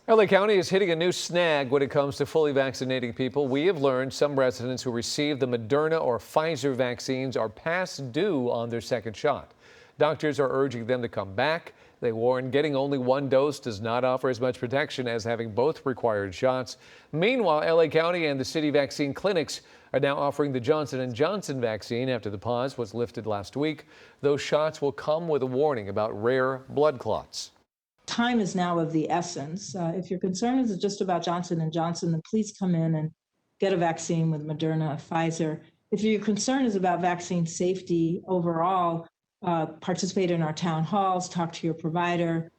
LA County is hitting a new snag when it comes to fully vaccinating people. We have learned some residents who received the Moderna or Pfizer vaccines are past due on their second shot. Doctors are urging them to come back. They warn getting only one dose does not offer as much protection as having both required shots. Meanwhile, LA County and the city vaccine clinics are now offering the Johnson & Johnson vaccine after the pause was lifted last week. Those shots will come with a warning about rare blood clots. Time is now of the essence. If your concern is just about Johnson & Johnson, then please come in and get a vaccine with Moderna, Pfizer. If your concern is about vaccine safety overall, participate in our town halls, talk to your provider.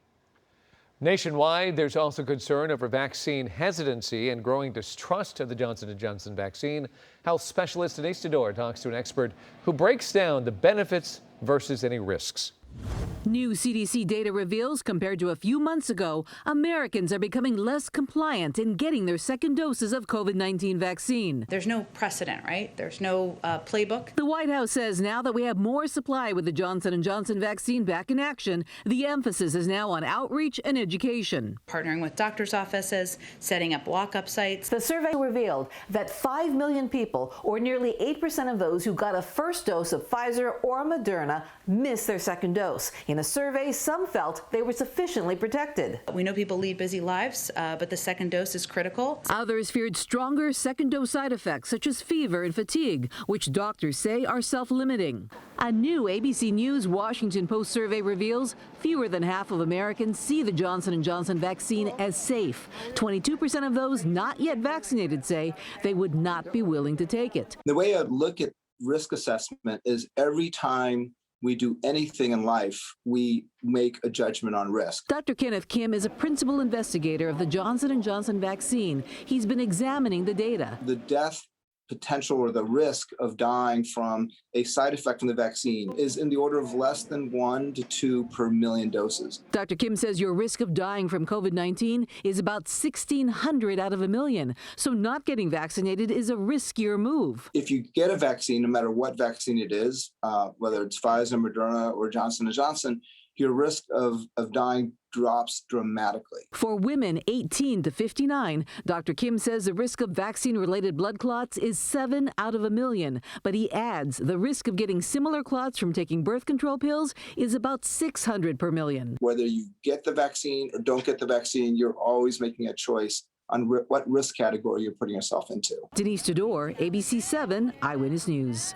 Nationwide, there's also concern over vaccine hesitancy and growing distrust of the Johnson & Johnson vaccine. Health specialist Denise Tedor talks to an expert who breaks down the benefits versus any risks. New CDC data reveals compared to a few months ago, Americans are becoming less compliant in getting their second doses of COVID-19 vaccine. There's no precedent, right? There's no playbook. The White House says now that we have more supply with the Johnson & Johnson vaccine back in action, the emphasis is now on outreach and education. Partnering with doctors' offices, setting up walk-up sites. The survey revealed that 5 million people, or nearly 8% of those who got a first dose of Pfizer or Moderna, missed their second dose. In a survey, some felt they were sufficiently protected. We know people lead busy lives, but the second dose is critical. Others feared stronger second dose side effects such as fever and fatigue, which doctors say are self-limiting. A new ABC News Washington Post survey reveals fewer than half of Americans see the Johnson & Johnson vaccine as safe. 22% of those not yet vaccinated say they would not be willing to take it. The way I look at risk assessment is every time we do anything in life, we make a judgment on risk. Dr. Kenneth Kim is a principal investigator of the Johnson & Johnson vaccine. He's been examining the data. The death potential or the risk of dying from a side effect from the vaccine is in the order of less than 1 to 2 per million doses. Dr. Kim says your risk of dying from COVID-19 is about 1,600 out of a million. So not getting vaccinated is a riskier move. If you get a vaccine, no matter what vaccine it is, whether it's Pfizer, Moderna, or Johnson & Johnson, your risk of dying drops dramatically. For women 18 to 59, Dr. Kim says the risk of vaccine-related blood clots is 7 out of a million. But he adds the risk of getting similar clots from taking birth control pills is about 600 per million. Whether you get the vaccine or don't get the vaccine, you're always making a choice on what risk category you're putting yourself into. Denise Tedor, ABC 7 Eyewitness News.